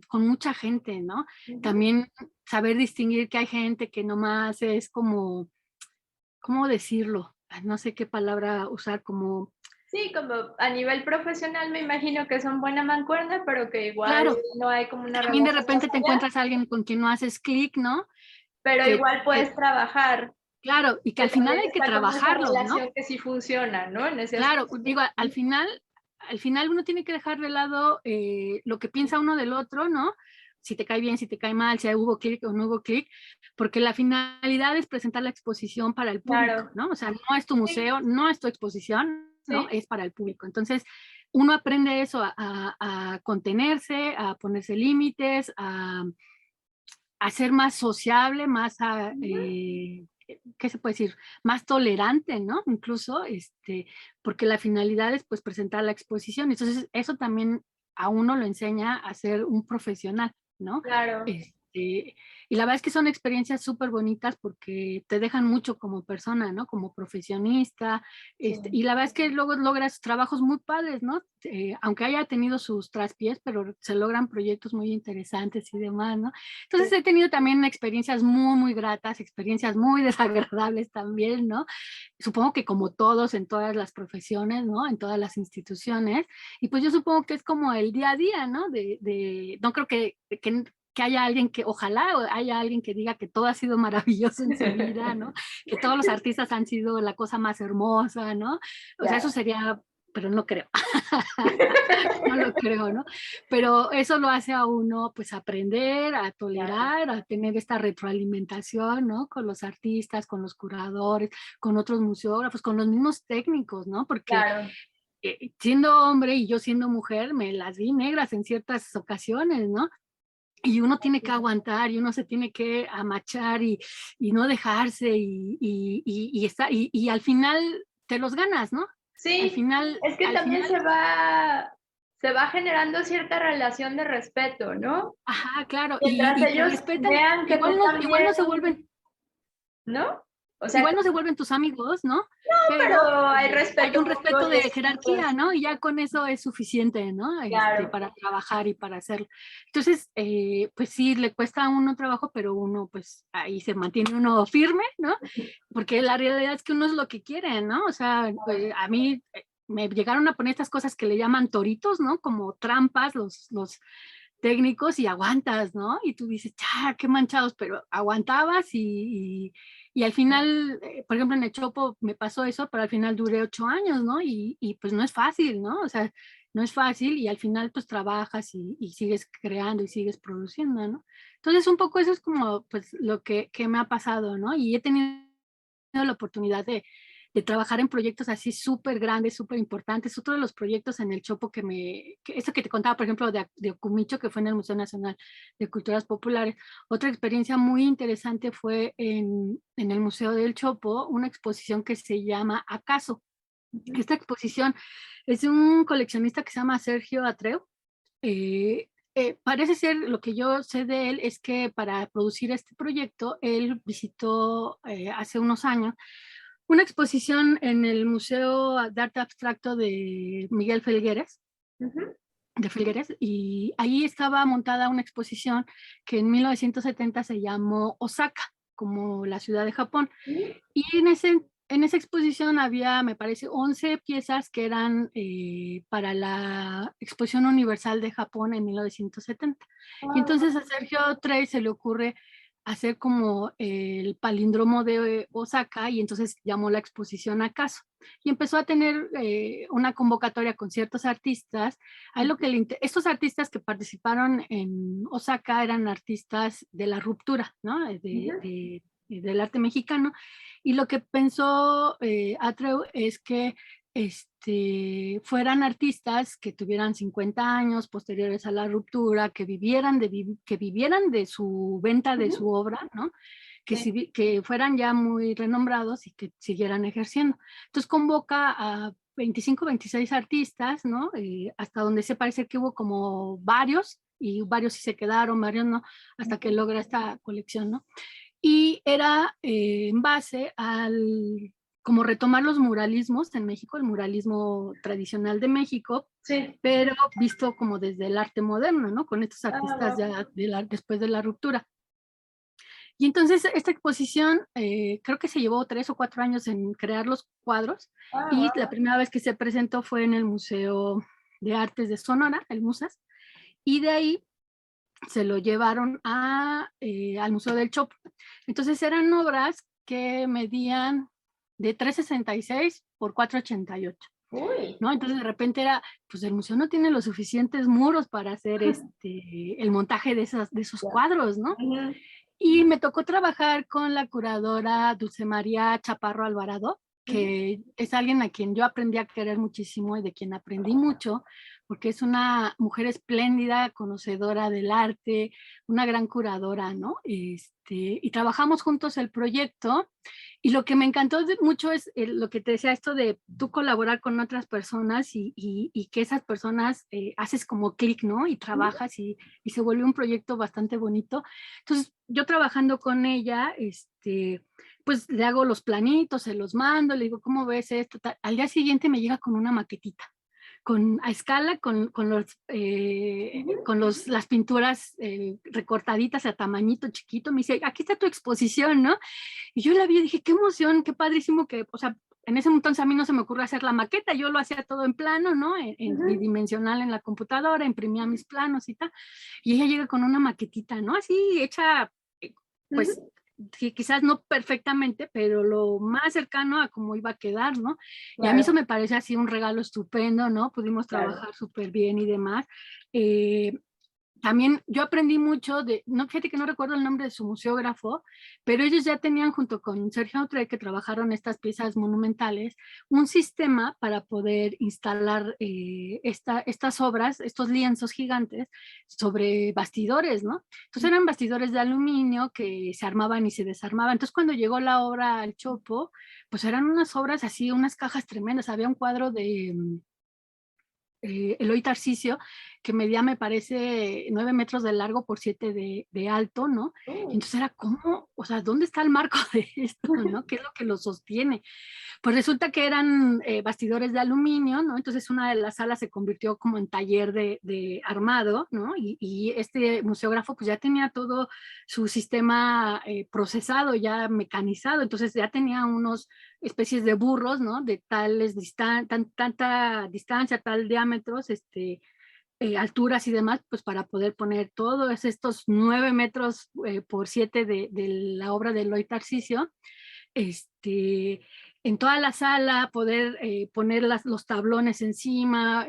con mucha gente, ¿no? También saber distinguir que hay gente que nomás es como, ¿cómo decirlo? No sé qué palabra usar, como... Sí, como a nivel profesional me imagino que son buena mancuerna, pero que igual no hay como una también de repente te encuentras a alguien con quien no haces clic, ¿no? Pero igual puedes trabajar. Claro, y que al final hay que trabajarlo, ¿no? Que sí funciona, ¿no? Claro, digo, al final al final uno tiene que dejar de lado lo que piensa uno del otro, ¿no? Si te cae bien, si te cae mal, si hubo clic o no hubo clic, porque la finalidad es presentar la exposición para el público, Claro. ¿no? O sea, no es tu museo, no es tu exposición, ¿no? Sí. Es para el público. Entonces, uno aprende eso, a contenerse, a ponerse límites, a ser más sociable, más, ¿qué se puede decir? Más tolerante, ¿no? Incluso, porque la finalidad es pues presentar la exposición. Entonces, eso también a uno lo enseña a ser un profesional, ¿no? Claro. Y la verdad es que son experiencias súper bonitas porque te dejan mucho como persona, ¿no? Como profesionista. Sí. Y la verdad es que luego logras trabajos muy padres, ¿no? Aunque haya tenido sus traspiés, pero se logran proyectos muy interesantes y demás, ¿no? Entonces he tenido también experiencias muy, muy gratas, experiencias muy desagradables también, ¿no? Supongo que como todos en todas las profesiones, ¿no? En todas las instituciones. Y pues yo supongo que es como el día a día, ¿no? No creo que haya alguien que, ojalá haya alguien que diga que todo ha sido maravilloso en su vida, ¿no? Que todos los artistas han sido la cosa más hermosa, ¿no? O sea, eso sería, pero no creo. No lo creo, ¿no? Pero eso lo hace a uno, pues, aprender, a tolerar, a tener esta retroalimentación, ¿no? Con los artistas, con los curadores, con otros museógrafos, con los mismos técnicos, ¿no? Porque Claro. siendo hombre y yo siendo mujer, me las vi negras en ciertas ocasiones, ¿no? Y uno tiene que aguantar y uno se tiene que amachar y no dejarse y al final te los ganas, ¿no? Al Sí, final, es que también se va generando cierta relación de respeto, ¿no? ajá, claro, Mientras y te ellos respetan, vean que tú igual también, no se vuelven, ¿no? O sea, igual no se vuelven tus amigos, ¿no? pero Pero hay hay respeto un mutuo respeto y de es jerarquía, ¿no? Y ya con eso es suficiente, ¿no? claro. Para trabajar y para hacerlo. Entonces, pues sí, le cuesta a uno trabajo, pero uno, pues ahí se mantiene uno firme, ¿no? Porque la realidad es que uno es lo que quiere, ¿no? O sea, a mí me llegaron a poner estas cosas que le llaman toritos, ¿no? Como trampas, los técnicos y aguantas, ¿no? Y tú dices, ¡ah, qué manchados! Pero aguantabas y al final, por ejemplo, en el Chopo me pasó eso, pero al final duré 8 años, ¿no? Y pues no es fácil, ¿no? O sea, no es fácil y al final pues trabajas y sigues creando y sigues produciendo, ¿no? Entonces un poco eso es como pues lo que me ha pasado, ¿no? Y he tenido la oportunidad de trabajar en proyectos así súper grandes, súper importantes. Otro de los proyectos en el Chopo esto que te contaba, por ejemplo, de Ocumicho, que fue en el Museo Nacional de Culturas Populares. Otra experiencia muy interesante fue en el Museo del Chopo, una exposición que se llama Acaso. Esta exposición es de un coleccionista que se llama Sergio Atreu. Parece ser, lo que yo sé de él es que para producir este proyecto, él visitó hace unos años una exposición en el Museo de Arte Abstracto de Miguel Felgueres, de Felgueres, y ahí estaba montada una exposición que en 1970 se llamó Osaka, como la ciudad de Japón. Y en esa exposición había, me parece, 11 piezas que eran para la Exposición Universal de Japón en 1970. Y entonces a Sergio Trey se le ocurre hacer como el palíndromo de Osaka y entonces llamó la exposición Acaso. Y empezó a tener una convocatoria con ciertos artistas. Estos artistas que participaron en Osaka eran artistas de la ruptura, ¿no? Del arte mexicano. Y lo que pensó Atreu es que fueran artistas que tuvieran 50 años posteriores a la ruptura, que vivieran de su venta de su obra, ¿no? Que fueran ya muy renombrados y que siguieran ejerciendo. Entonces convoca a 25, 26 artistas, ¿no? Hasta donde se parece que hubo como varios, y varios sí se quedaron, varios no, hasta que logra esta colección, ¿no? Y era en base como retomar los muralismos en México, el muralismo tradicional de México, Sí. pero visto como desde el arte moderno, ¿no? Con estos artistas ya después de la ruptura. Y entonces esta exposición creo que se llevó 3 o 4 años en crear los cuadros y la primera vez que se presentó fue en el Museo de Artes de Sonora, el MUSAS, y de ahí se lo llevaron al Museo del Chopo. Entonces eran obras que medían de 3,66 por 4,88. Uy. ¿no? Entonces de repente era, pues el museo no tiene los suficientes muros para hacer el montaje de esos cuadros, ¿no? Ujú. Y me tocó trabajar con la curadora Dulce María Chaparro Alvarado, Ujú. que es alguien a quien yo aprendí a querer muchísimo y de quien aprendí mucho, porque es una mujer espléndida, conocedora del arte, una gran curadora, ¿no? Y trabajamos juntos el proyecto. Y lo que me encantó mucho es lo que te decía, esto de tú colaborar con otras personas y que esas personas haces como clic, ¿no? Y trabajas y se vuelve un proyecto bastante bonito. Entonces, yo trabajando con ella, pues le hago los planitos, se los mando, le digo, ¿cómo ves esto? Al día siguiente me llega con una maquetita, a escala, las pinturas recortaditas a tamañito chiquito. Me dice, aquí está tu exposición, ¿no? Y yo la vi y dije, qué emoción, qué padrísimo que, o sea, en ese entonces a mí no se me ocurrió hacer la maqueta, yo lo hacía todo en plano, ¿no? En bidimensional en la computadora, imprimía mis planos y tal. Y ella llega con una maquetita, ¿no? Así hecha, pues, quizás no perfectamente, pero lo más cercano a cómo iba a quedar, ¿no? Y a mí eso me parece así un regalo estupendo, ¿no? Pudimos trabajar súper bien y demás. También yo aprendí mucho no, fíjate que no recuerdo el nombre de su museógrafo, pero ellos ya tenían junto con Sergio Autre, que trabajaron estas piezas monumentales, un sistema para poder instalar estas obras, estos lienzos gigantes sobre bastidores, ¿no? Entonces eran bastidores de aluminio que se armaban y se desarmaban. Entonces cuando llegó la obra al Chopo, pues eran unas obras así, unas cajas tremendas. Había un cuadro de Eloy Tarcisio, que medía, me parece, 9 metros de largo por 7 de alto, ¿no? Y entonces era como, o sea, ¿dónde está el marco de esto, no? ¿Qué es lo que lo sostiene? Pues resulta que eran bastidores de aluminio, ¿no? Entonces una de las salas se convirtió como en taller de armado, ¿no? Y este museógrafo pues ya tenía todo su sistema procesado, ya mecanizado, entonces ya tenía unos especies de burros, ¿no? De tanta distancia, tal diámetros, alturas y demás, pues para poder poner todos estos 9 metros por 7 de la obra de Eloy Tarcisio, este, en toda la sala, poder poner los tablones encima,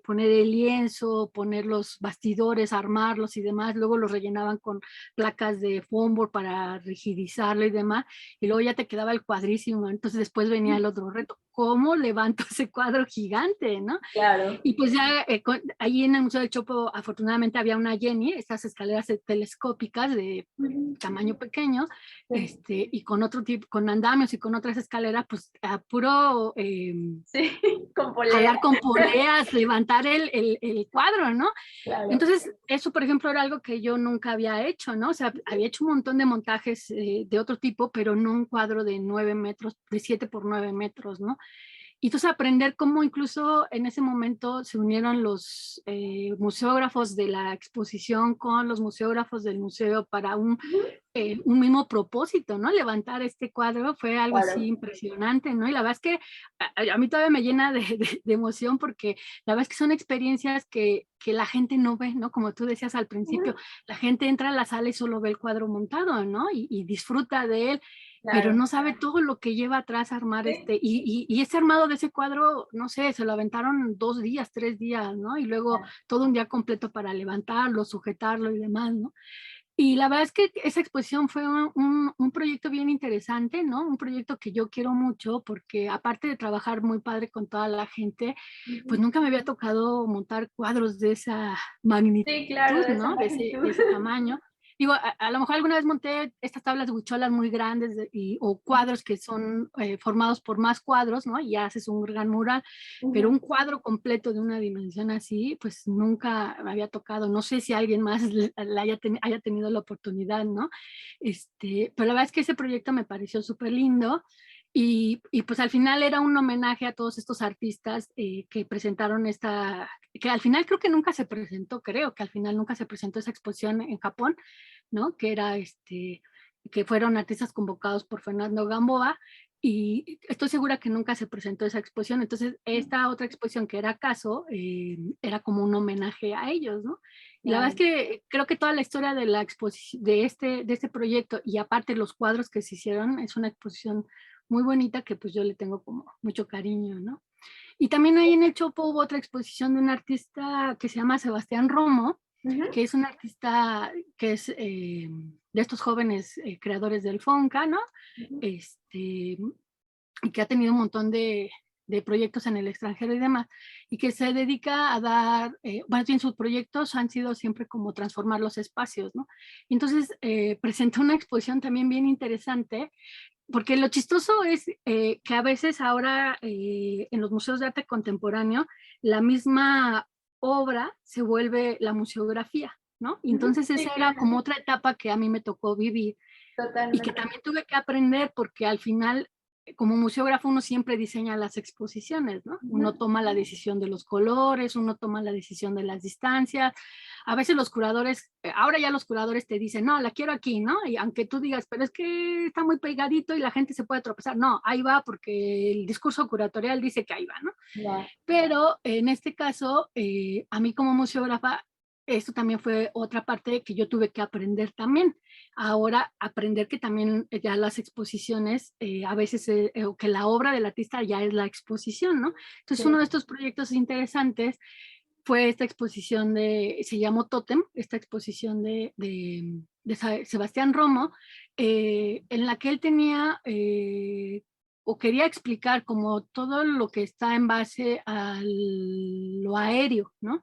poner el lienzo, poner los bastidores, armarlos y demás. Luego los rellenaban con placas de foam para rigidizarlo y demás. Y luego ya te quedaba el cuadrísimo. Entonces después venía el otro reto. ¿Cómo levanto ese cuadro gigante, no? Claro. Y pues ya ahí en el Museo del Chopo afortunadamente había una Jenny, estas escaleras telescópicas de tamaño pequeño, y con otro tipo, con andamios y con otras escaleras, pues a puro Sí, con polea. jalar con poleas, levantar el cuadro, ¿no? Claro. Entonces, eso, por ejemplo, era algo que yo nunca había hecho, ¿no? O sea, había hecho un montón de montajes de otro tipo, pero no un cuadro de 9 metros, de 7 por 9 metros, ¿no? Y entonces aprender cómo incluso en ese momento se unieron los museógrafos de la exposición con los museógrafos del museo para un mismo propósito, ¿no? Levantar este cuadro fue algo así impresionante, ¿no? Y la verdad es que a mí todavía me llena de emoción porque la verdad es que son experiencias que la gente no ve, ¿no? Como tú decías al principio, la gente entra a la sala y solo ve el cuadro montado, ¿no? Y disfruta de él, pero no sabe todo lo que lleva atrás armar y ese armado de ese cuadro, no sé, se lo aventaron 2 días, 3 días, ¿no? Y luego todo un día completo para levantarlo, sujetarlo y demás, ¿no? Y la verdad es que esa exposición fue un proyecto bien interesante, ¿no? Un proyecto que yo quiero mucho porque aparte de trabajar muy padre con toda la gente, pues nunca me había tocado montar cuadros de esa magnitud, Sí, claro, de esa ¿no? De magnitud. ese tamaño. Digo, a lo mejor alguna vez monté estas tablas de huicholas muy grandes o cuadros que son formados por más cuadros, ¿no? Y haces un gran mural, pero un cuadro completo de una dimensión así, pues nunca me había tocado. No sé si alguien más haya tenido la oportunidad, ¿no? Pero la verdad es que ese proyecto me pareció súper lindo. Y pues al final era un homenaje a todos estos artistas que presentaron que al final creo que nunca se presentó, creo que al final nunca se presentó esa exposición en Japón, ¿no? Que era que fueron artistas convocados por Fernando Gamboa, y estoy segura que nunca se presentó esa exposición. Entonces esta otra exposición que era Caso era como un homenaje a ellos, ¿no? Y la verdad es que creo que toda la historia de la exposición de este proyecto y aparte los cuadros que se hicieron es una exposición muy bonita que pues yo le tengo como mucho cariño, ¿no? Y también ahí en el Chopo hubo otra exposición de un artista que se llama Sebastián Romo, que es un artista que es de estos jóvenes creadores del Fonca, ¿no? Y que ha tenido un montón de proyectos en el extranjero y demás, y que se dedica a dar, más bien sus proyectos han sido siempre como transformar los espacios, ¿no? Y entonces presentó una exposición también bien interesante, porque lo chistoso es que a veces ahora en los museos de arte contemporáneo, la misma obra se vuelve la museografía, ¿no? Y entonces Sí, esa era claro. como otra etapa que a mí me tocó vivir y que Totalmente. también tuve que aprender porque al final, como museógrafo, uno siempre diseña las exposiciones, ¿no? Uno toma la decisión de los colores, uno toma la decisión de las distancias. A veces los curadores, ahora ya los curadores te dicen, no, la quiero aquí, ¿no? Y aunque tú digas, pero es que está muy pegadito y la gente se puede tropezar. No, ahí va porque el discurso curatorial dice que ahí va, ¿no? Ya. Pero en este caso, a mí como museógrafa, esto también fue otra parte que yo tuve que aprender también. Ahora, aprender que también ya las exposiciones, a veces, o que la obra del artista ya es la exposición, ¿no? Entonces, Sí. uno de estos proyectos interesantes fue esta exposición se llamó Totem, esta exposición de Sebastián Romo, en la que él tenía o quería explicar como todo lo que está en base a lo aéreo, ¿no?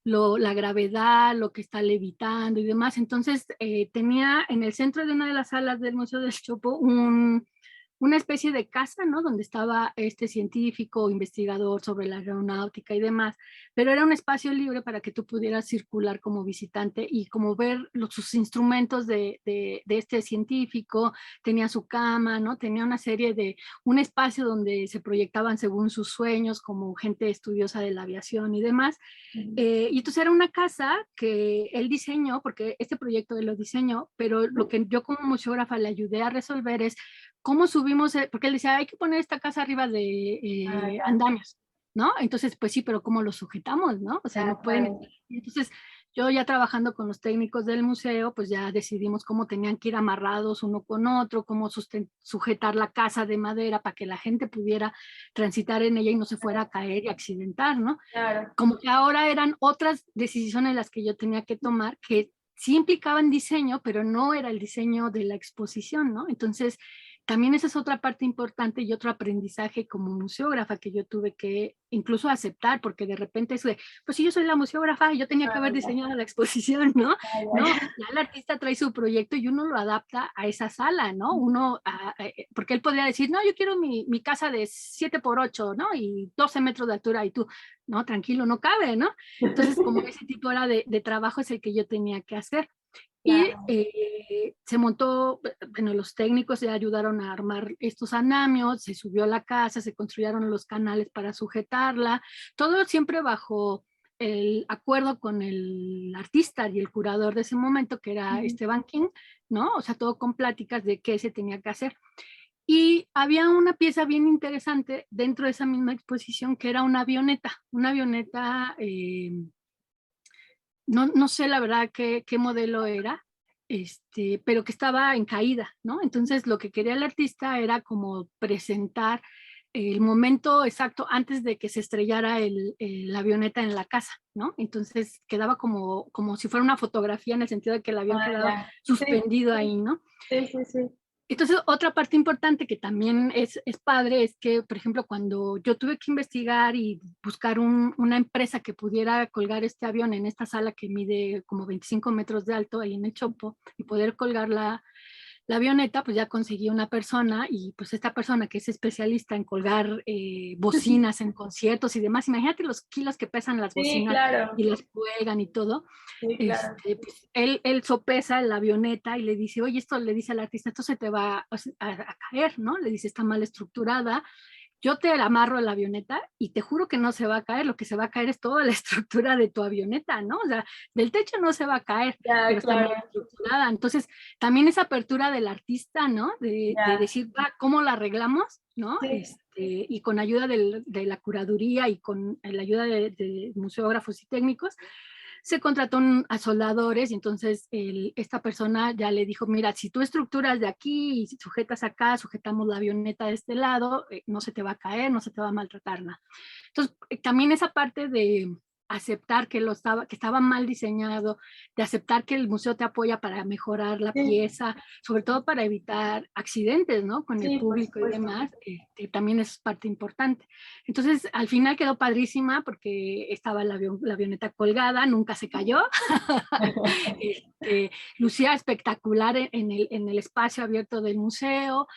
La gravedad, lo que está levitando y demás. Entonces tenía en el centro de una de las salas del Museo del Chopo una especie de casa, ¿no? Donde estaba este científico, investigador sobre la aeronáutica y demás, pero era un espacio libre para que tú pudieras circular como visitante y como ver sus instrumentos de este científico, tenía su cama, ¿no? Tenía una serie un espacio donde se proyectaban según sus sueños, como gente estudiosa de la aviación y demás. Y entonces era una casa que él diseñó, porque este proyecto él lo diseñó, pero lo que yo como museógrafa le ayudé a resolver es cómo subimos, porque él decía, hay que poner esta casa arriba de andamios, ¿no? Entonces, pues sí, pero ¿cómo lo sujetamos, no? O sea, no pueden. Entonces, yo ya trabajando con los técnicos del museo, pues ya decidimos cómo tenían que ir amarrados uno con otro, cómo sujetar la casa de madera para que la gente pudiera transitar en ella y no se fuera a caer y accidentar, ¿no? Claro. Como que ahora eran otras decisiones las que yo tenía que tomar que sí implicaban diseño, pero no era el diseño de la exposición, ¿no? Entonces, también esa es otra parte importante y otro aprendizaje como museógrafa que yo tuve que incluso aceptar, porque de repente eso de, pues si yo soy la museógrafa, yo tenía que haber diseñado la exposición, ¿no? No, ya el artista trae su proyecto y uno lo adapta a esa sala, ¿no? Porque él podría decir, no, yo quiero mi casa de 7x8, ¿no? Y 12 metros de altura y tú, no, tranquilo, no cabe, ¿no? Entonces, como ese tipo era de trabajo es el que yo tenía que hacer. Y se montó, bueno, los técnicos le ayudaron a armar estos andamios, se subió a la casa, se construyeron los canales para sujetarla, todo siempre bajo el acuerdo con el artista y el curador de ese momento, que era Esteban King, ¿no? O sea, todo con pláticas de qué se tenía que hacer. Y había una pieza bien interesante dentro de esa misma exposición que era una avioneta, no sé la verdad qué modelo era, pero que estaba en caída, ¿no? Entonces lo que quería el artista era como presentar el momento exacto antes de que se estrellara la avioneta en la casa, ¿no? Entonces quedaba como si fuera una fotografía en el sentido de que el avión quedaba suspendido ahí, ¿no? Sí, sí, sí. Entonces, otra parte importante que también es padre es que, por ejemplo, cuando yo tuve que investigar y buscar una empresa que pudiera colgar este avión en esta sala que mide como 25 metros de alto ahí en el Chopo y poder colgar la avioneta, pues ya conseguí una persona y pues esta persona que es especialista en colgar bocinas en conciertos y demás, imagínate los kilos que pesan las bocinas claro. y las cuelgan y todo. Sí, claro. Pues él sopesa la avioneta y le dice, oye, esto le dice al artista, esto se te va a caer, ¿no? Le dice, está mal estructurada, yo te amarro la avioneta y te juro que no se va a caer, lo que se va a caer es toda la estructura de tu avioneta, ¿no? O sea, del techo no se va a caer, pero está mal estructurada. Entonces, también esa apertura del artista, ¿no? De decir, ¿cómo la arreglamos? ¿No? Y con ayuda de la curaduría y con la ayuda de museógrafos y técnicos, se contrató a soldadores y entonces esta persona ya le dijo, mira, si tú estructuras de aquí y sujetas acá, sujetamos la avioneta de este lado, no se te va a caer, no se te va a maltratar nada. Entonces, también esa parte de aceptar que estaba mal diseñado, de aceptar que el museo te apoya para mejorar la pieza, sobre todo para evitar accidentes, ¿no? Con el público y demás, también es parte importante. Entonces, al final quedó padrísima porque estaba la avioneta colgada, nunca se cayó, lucía espectacular en el espacio abierto del museo,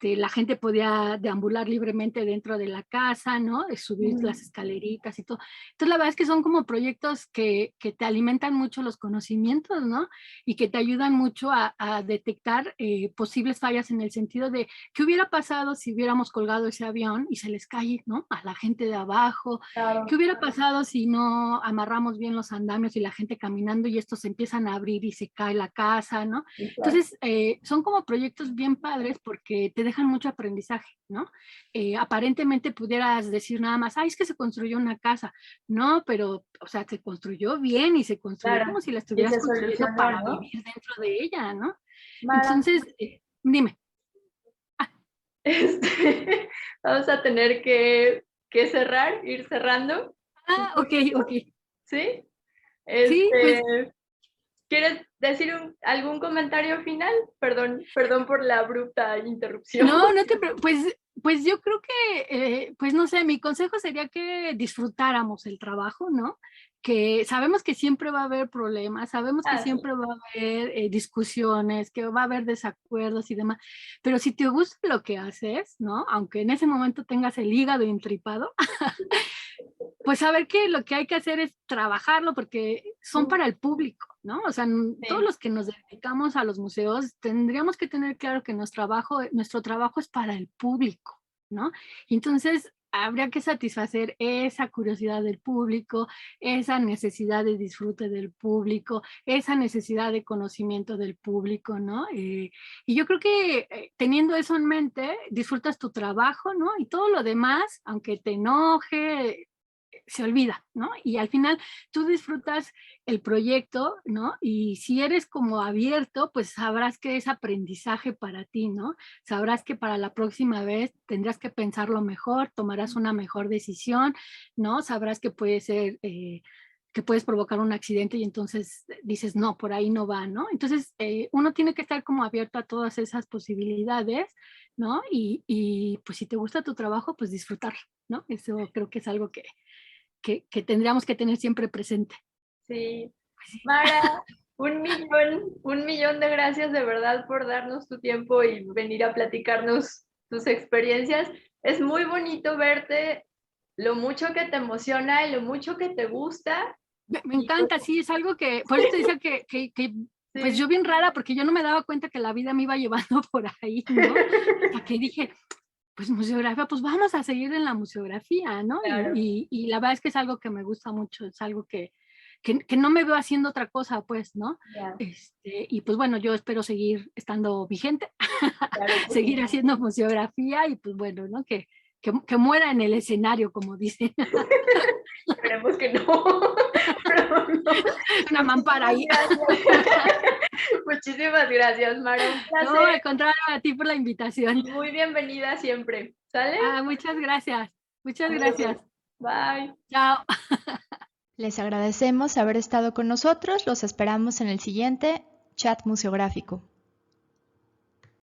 la gente podía deambular libremente dentro de la casa, ¿no? Subir las escaleritas y todo. Entonces, la verdad es que son como proyectos que te alimentan mucho los conocimientos, ¿no? Y que te ayudan mucho a detectar posibles fallas en el sentido de qué hubiera pasado si hubiéramos colgado ese avión y se les cae, ¿no? A la gente de abajo. Claro. ¿Qué hubiera pasado si no amarramos bien los andamios y la gente caminando y estos se empiezan a abrir y se cae la casa, ¿no? Sí, claro. Entonces, son como proyectos bien padres porque te dejan mucho aprendizaje, ¿no? Aparentemente pudieras decir nada más, ay, es que se construyó una casa. No, pero, o sea, se construyó bien y se construyó claro, como si la estuvieras construyendo para vivir dentro de ella, ¿no? Entonces, dime. Vamos a tener que cerrar, ir cerrando. Ok. ¿Sí? Sí, pues, ¿quieres decir algún comentario final? Perdón por la abrupta interrupción. No, no te preocupes. Pues yo creo que, pues no sé, mi consejo sería que disfrutáramos el trabajo, ¿no? Que sabemos que siempre va a haber problemas, sabemos que siempre va a haber discusiones, que va a haber desacuerdos y demás, pero si te gusta lo que haces, ¿no? Aunque en ese momento tengas el hígado intripado, pues saber que lo que hay que hacer es trabajarlo porque son para el público, ¿no? O sea, todos los que nos dedicamos a los museos tendríamos que tener claro que nuestro trabajo es para el público, ¿no? Y entonces habría que satisfacer esa curiosidad del público, esa necesidad de disfrute del público, esa necesidad de conocimiento del público, ¿no? Y yo creo que teniendo eso en mente, disfrutas tu trabajo, ¿no? Y todo lo demás, aunque te enoje, se olvida, ¿no? Y al final tú disfrutas el proyecto, ¿no? Y si eres como abierto, pues sabrás que es aprendizaje para ti, ¿no? Sabrás que para la próxima vez tendrás que pensarlo mejor, tomarás una mejor decisión, ¿no? Sabrás que puede ser... que puedes provocar un accidente y entonces dices, no, por ahí no va, ¿no? Entonces, uno tiene que estar como abierto a todas esas posibilidades, ¿no? Y pues si te gusta tu trabajo, pues disfrutar, ¿no? Eso creo que es algo que tendríamos que tener siempre presente. Sí. Mara, un millón de gracias de verdad por darnos tu tiempo y venir a platicarnos tus experiencias. Es muy bonito verte, lo mucho que te emociona y lo mucho que te gusta. Me encanta, sí, es algo que, por eso te decía que pues yo bien rara, porque yo no me daba cuenta que la vida me iba llevando por ahí, ¿no? Hasta que dije, pues museografía, pues vamos a seguir en la museografía, ¿no? Claro. Y la verdad es que es algo que me gusta mucho, es algo que no me veo haciendo otra cosa, pues, ¿no? Yeah. Y pues bueno, yo espero seguir estando vigente, claro, seguir haciendo museografía y pues bueno, ¿no? Que muera en el escenario, como dicen. Esperemos que no. Pero no. Una mampara ahí. Muchísimas gracias, Mara. Un placer. No, al contrario, a ti por la invitación. Muy bienvenida siempre. ¿Sale? Muchas gracias. Muchas gracias. Bye. Chao. Les agradecemos haber estado con nosotros. Los esperamos en el siguiente Chat Museográfico.